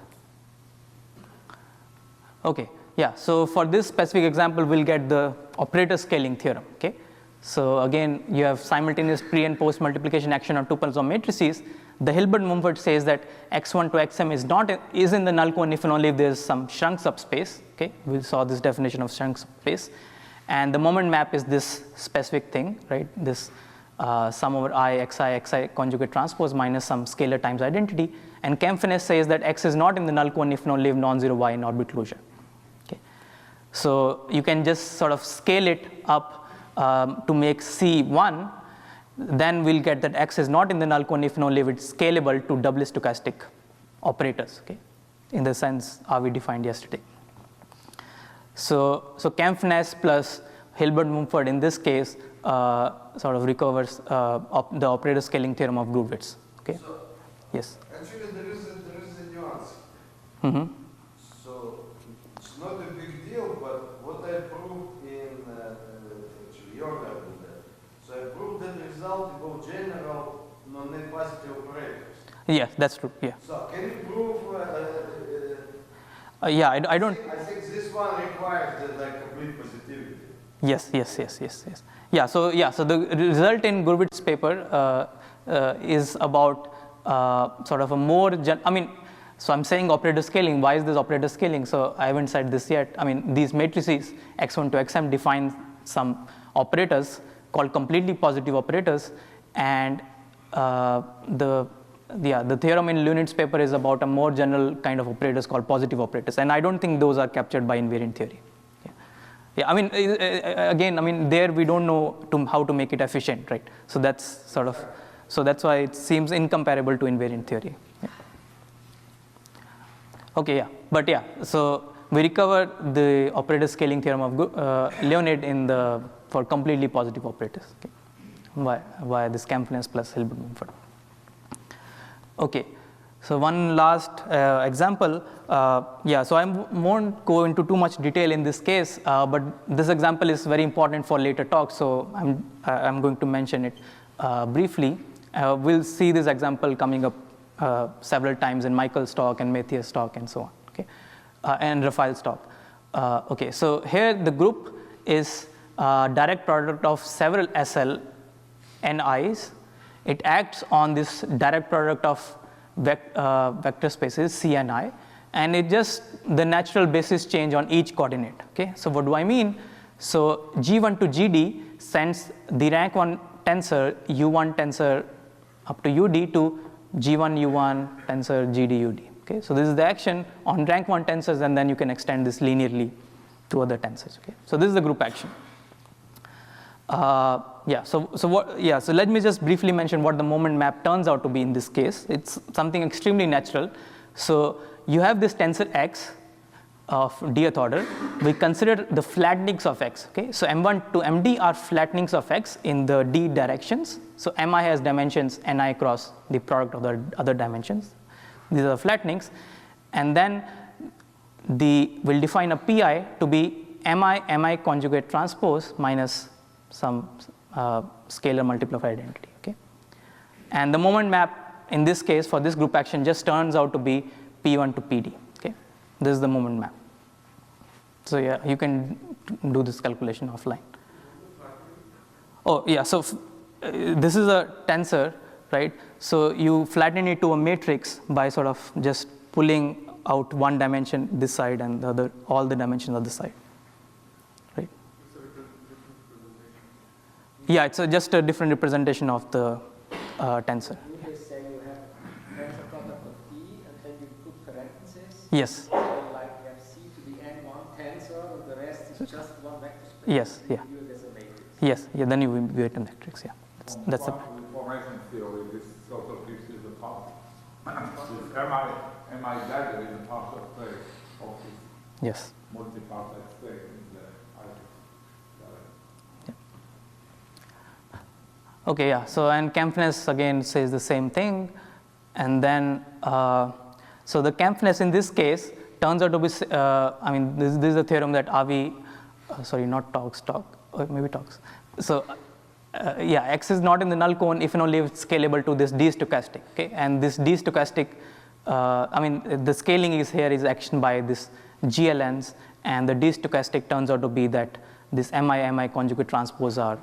Okay. Yeah. So for this specific example, we'll get the operator scaling theorem. Okay. So again, you have simultaneous pre and post multiplication action on tuples of matrices. The Hilbert-Mumford says that x1 to xm is in the null cone if and only if there is some shrunk subspace. Okay. We saw this definition of shrunk subspace. And the moment map is this specific thing, right? This sum over I, xi conjugate transpose minus some scalar times identity. And Kempf-Ness says that x is not in the null cone if and only if non-zero y in orbit closure. Okay. So you can just sort of scale it up to make C1. Then we'll get that x is not in the null cone if and only if it's scalable to doubly stochastic operators. Okay. In the sense we defined yesterday. So Kempf-Ness plus Hilbert-Mumford in this case sort of recovers the operator scaling theorem of Grudwitz. Okay. So, yes. actually, there is a nuance. Mm-hmm. So it's not a big deal, but what I proved in actually your level there. So I proved that result about general non-net positive operators. Yes, that's true. Yeah. So can you prove? Yeah, I don't. I think this one requires like complete positivity. Yes. Yeah. So the result in Gurwitz's paper is about sort of a more. So I'm saying operator scaling. Why is this operator scaling? So I haven't said this yet. These matrices x1 to xm define some operators called completely positive operators, and the theorem in Leonid's paper is about a more general kind of operators called positive operators, and I don't think those are captured by invariant theory. Again, there we don't know how to make it efficient, right? So that's why it seems incomparable to invariant theory. Yeah. Okay, yeah, but yeah, so we recover the operator scaling theorem of Leonid for completely positive operators. Okay. Via this Kempf-Ness plus Hilbert-Mumford. Okay, so one last example. So I won't go into too much detail in this case, but this example is very important for later talks, so I'm going to mention it briefly. We'll see this example coming up several times in Michael's talk and Matthias' talk and so on, okay, and Raphael's talk. Okay, so here the group is direct product of several SL NIs. It acts on this direct product of vector spaces C and I, and it just the natural basis change on each coordinate. Okay, so what do I mean? So G1 to GD sends the rank 1 tensor U1 tensor up to UD to G1 U1 tensor GD UD. Okay, so this is the action on rank 1 tensors, and then you can extend this linearly to other tensors. Okay, so this is the group action. So let me just briefly mention what the moment map turns out to be in this case. It's something extremely natural. So you have this tensor X of dth order. We consider the flattenings of X. Okay, so M1 to MD are flattenings of X in the D directions. So Mi has dimensions Ni across the product of the other dimensions. These are flattenings, and then we'll define a pi to be mi conjugate transpose minus some scalar multiplier identity. Okay, and the moment map in this case for this group action just turns out to be p1 to pd. Okay, this is the moment map. So yeah, you can do this calculation offline. Oh yeah, so this is a tensor, right? So you flatten it to a matrix by sort of just pulling out one dimension this side and the other, all the dimensions on the side, right? Yeah, it's just a different representation of the tensor. You just say you have tensor product of T and then you put parentheses. Yes. So like you have C to the N1 tensor and the rest is just one vector space. Yes, yeah. You do it as a matrix. Yes, yeah, then you will it in matrix, yeah. That's the information theory, this sort of gives you the part. This mi dagger is a partial space of this yes. multi-part state in the Okay, yeah. So and Kempf-Ness again says the same thing, and then so the Kempf-Ness in this case turns out to be I mean this is a theorem that Avi, sorry, not talks, or maybe talks. So yeah, X is not in the null cone if and only if it's scalable to this D stochastic. Okay, and this D stochastic, I mean the scaling is here is action by this GLNs, and the D stochastic turns out to be that this mi conjugate transpose are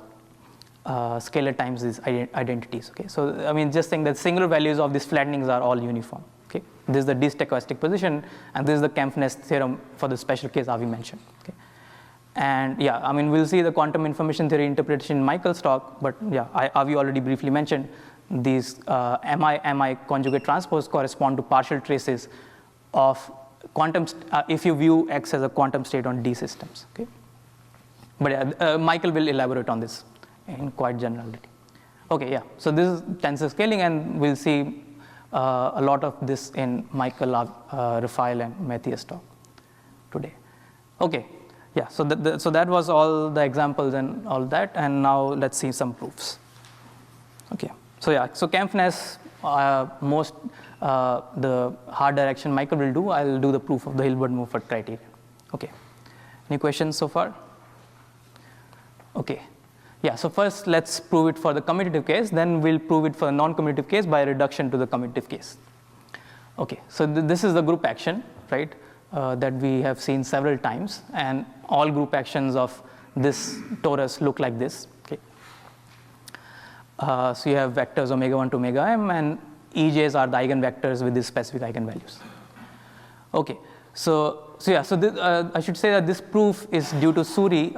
scalar times these identities. Okay, so I mean just saying that singular values of these flattenings are all uniform. Okay, this is the D stochastic position, and this is the Kempf-Ness theorem for the special case Avi mentioned. Okay, and yeah, I mean we'll see the quantum information theory interpretation in Michael's talk, but yeah, Avi already briefly mentioned these mi conjugate transpose correspond to partial traces of quantum if you view X as a quantum state on D systems. Okay, but yeah, Michael will elaborate on this in quite generality. Okay, yeah. So this is tensor scaling, and we'll see a lot of this in Michael, Rafael, and Matthias' talk today. Okay, yeah. So so that was all the examples and all that, and now let's see some proofs. Okay. So yeah. So Kempf-Ness, most the hard direction Michael will do. I'll do the proof of the Hilbert-Mumford criterion. Okay. Any questions so far? Okay. Yeah, so first let's prove it for the commutative case, then we'll prove it for the non-commutative case by reduction to the commutative case. Okay, so this is the group action, right, that we have seen several times, and all group actions of this torus look like this. Okay. So you have vectors omega 1 to omega m, and EJs are the eigenvectors with these specific eigenvalues. Okay, so I should say that this proof is due to Suri,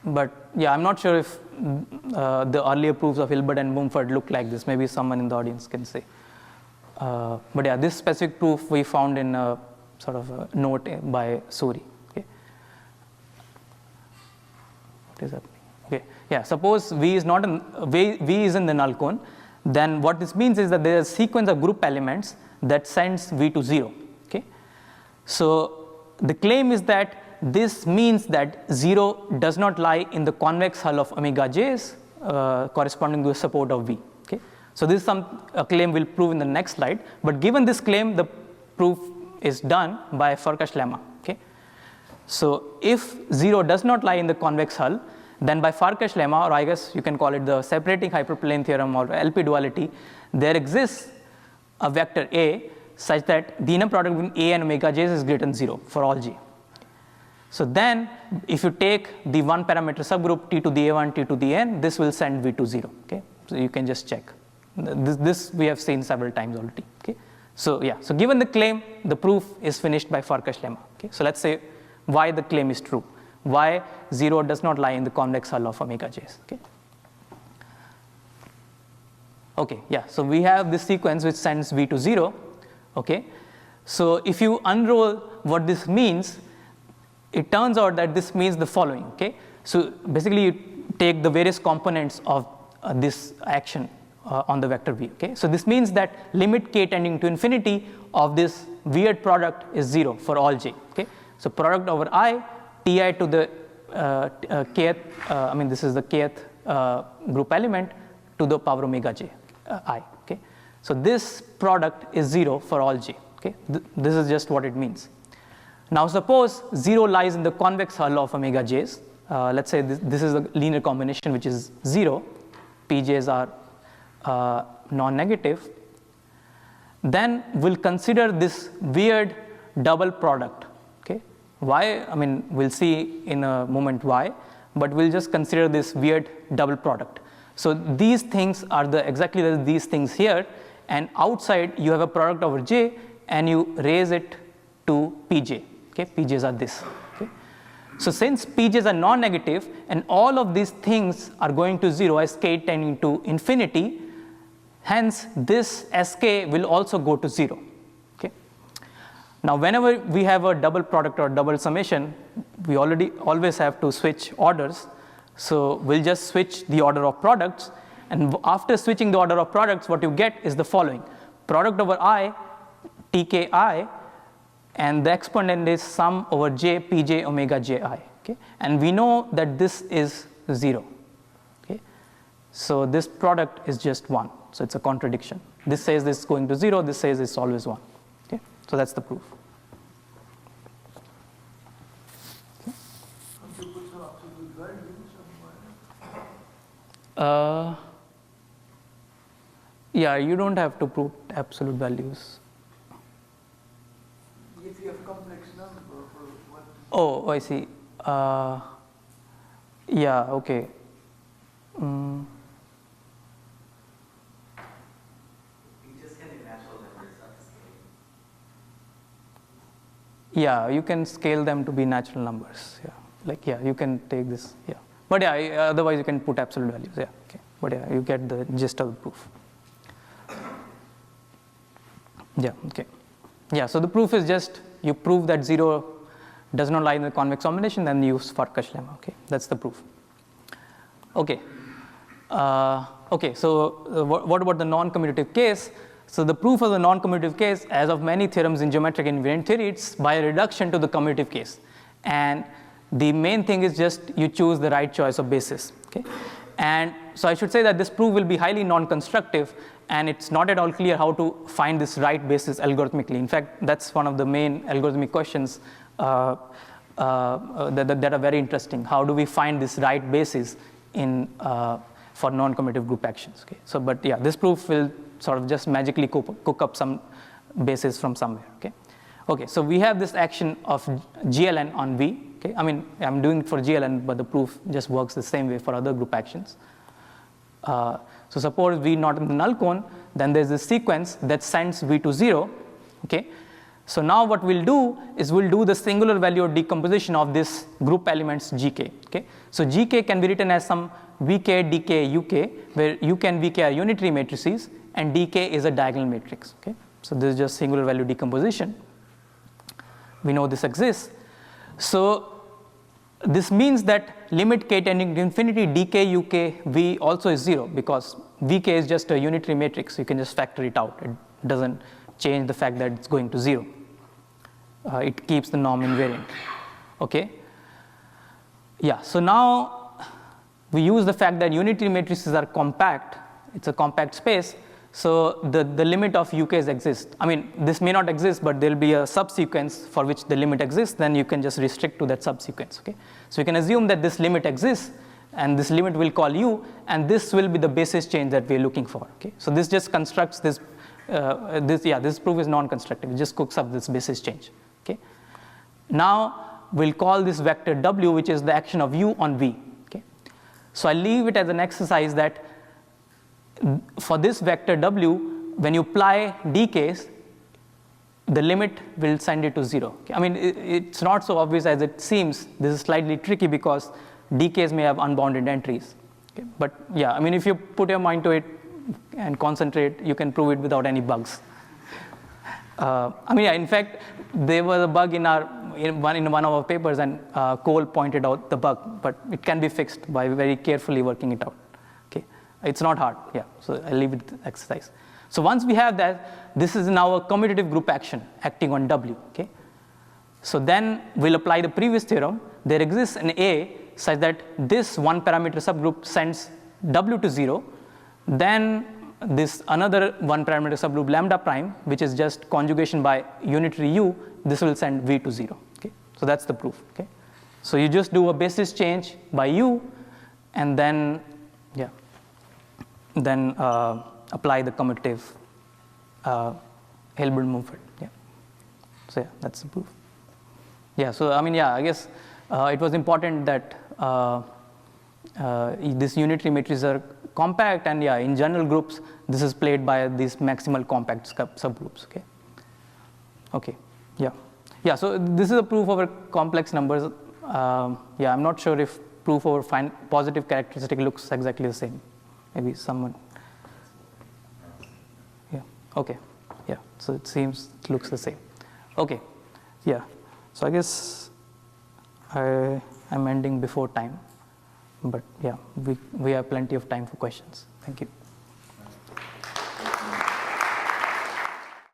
but yeah, I'm not sure if the earlier proofs of Hilbert and Mumford look like this. Maybe someone in the audience can say. But yeah, this specific proof we found in a sort of a note by Suri. Okay. What is happening? Okay. Yeah. Suppose V is not V is in the null cone. Then what this means is that there is a sequence of group elements that sends V to 0. Okay. So the claim is that this means that 0 does not lie in the convex hull of omega j's corresponding to the support of V. Okay? So this is a claim we'll prove in the next slide, but given this claim, the proof is done by Farkas'lemma. Okay? So if 0 does not lie in the convex hull, then by Farkas'lemma, or I guess you can call it the separating hyperplane theorem or LP duality, there exists a vector A such that the inner product between A and omega j's is greater than 0 for all j. So then, if you take the one parameter subgroup T to the A1, T to the N, this will send V to 0. Okay, so you can just check. This we have seen several times already. Okay, so yeah, so given the claim, the proof is finished by Farkas'lemma. Okay, so let's say why the claim is true, why 0 does not lie in the convex hull of omega j's. Okay. Okay, yeah. So we have this sequence which sends V to 0. Okay, so if you unroll what this means, it turns out that this means the following. Okay, so basically you take the various components of this action on the vector V. Okay, so this means that limit k tending to infinity of this weird product is 0 for all j. Okay, so product over I, Ti to the kth, I mean this is the kth group element to the power omega j I. Okay, so this product is 0 for all j. Okay, this is just what it means. Now suppose 0 lies in the convex hull of omega j's. Let's say this is a linear combination which is 0. Pj's are non-negative. Then we'll consider this weird double product. Okay, why? I mean, we'll see in a moment why, but we'll just consider this weird double product. So these things are exactly these things here, and outside you have a product over j, and you raise it to pj. Okay, pj's are this. Okay, so since pj's are non-negative, and all of these things are going to 0 as k tending to infinity, hence this sk will also go to 0. Okay. Now whenever we have a double product or double summation, we always have to switch orders. So we'll just switch the order of products, and after switching the order of products, what you get is the following: product over I, tki, and the exponent is sum over j pj omega ji. Okay, and we know that this is 0. Okay, so this product is just 1. So it's a contradiction. This says this is going to 0. This says it's always 1. Okay, so that's the proof. Yeah, you don't have to prove absolute values. If you have complex number, what? Oh, I see. Yeah, okay. You just can do natural numbers upscale. Yeah, you can scale them to be natural numbers. Yeah, like you can take this. Yeah, but yeah, otherwise you can put absolute values. Yeah, okay. But yeah, you get the gist of the proof. Yeah, okay. Yeah, so the proof is just you prove that 0 does not lie in the convex combination, then use Farkas'lemma. Okay, that's the proof. Okay. Okay, so what about the non-commutative case? So the proof of the non-commutative case, as of many theorems in geometric invariant theory, it's by a reduction to the commutative case. And the main thing is just you choose the right choice of basis. Okay, and so I should say that this proof will be highly non-constructive, and it's not at all clear how to find this right basis algorithmically. In fact, that's one of the main algorithmic questions that are very interesting. How do we find this right basis in for non-commutative group actions? Okay, so but yeah, this proof will sort of just magically cook up some basis from somewhere. Okay, okay. So we have this action of GLN on V. Okay, I mean I'm doing it for GLN, but the proof just works the same way for other group actions. So suppose V not in the null cone, then there's this sequence that sends V to 0. Okay, so now what we'll do is we'll do the singular value of decomposition of this group elements GK. Okay, so GK can be written as some VK, DK, UK, where UK and VK are unitary matrices and DK is a diagonal matrix. Okay, so this is just singular value decomposition. We know this exists. So this means that limit k tending to infinity dk uk v also is 0, because vk is just a unitary matrix. You can just factor it out. It doesn't change the fact that it's going to 0. It keeps the norm invariant. Okay. Yeah. So now we use the fact that unitary matrices are compact. It's a compact space. So the limit of UKs exists. I mean, this may not exist, but there'll be a subsequence for which the limit exists. Then you can just restrict to that subsequence. Okay. So you can assume that this limit exists, and this limit will call U, and this will be the basis change that we're looking for. Okay. So this just constructs this. This proof is non-constructive. It just cooks up this basis change. Okay. Now we'll call this vector W, which is the action of U on V. Okay. So I leave it as an exercise that for this vector W, when you apply dk's, the limit will send it to 0. Okay. I mean, it's not so obvious as it seems. This is slightly tricky because dk's may have unbounded entries. Okay. But yeah, I mean, if you put your mind to it and concentrate, you can prove it without any bugs. I mean, yeah, in fact, there was a bug in one of our papers, and Cole pointed out the bug, but it can be fixed by very carefully working it out. Okay, it's not hard. Yeah, so I'll leave it to exercise. So once we have that, this is now a commutative group action acting on W. Okay, so then we'll apply the previous theorem. There exists an A such that this one parameter subgroup sends W to 0. Then this another one parameter subgroup lambda prime, which is just conjugation by unitary U, this will send V to 0. So that's the proof. Okay. So you just do a basis change by U, and then apply the commutative Hilbert-Mumford. Yeah. So yeah, that's the proof. Yeah. So I mean, yeah, I guess it was important that these unitary matrices are compact, and yeah, in general groups, this is played by these maximal compact subgroups. Okay. Okay. Yeah. Yeah. So this is a proof over complex numbers. Yeah, I'm not sure if proof over positive characteristic looks exactly the same. Maybe someone. Yeah. Okay. Yeah. So it seems it looks the same. Okay. Yeah. So I guess I'm ending before time, but yeah, we have plenty of time for questions. Thank you.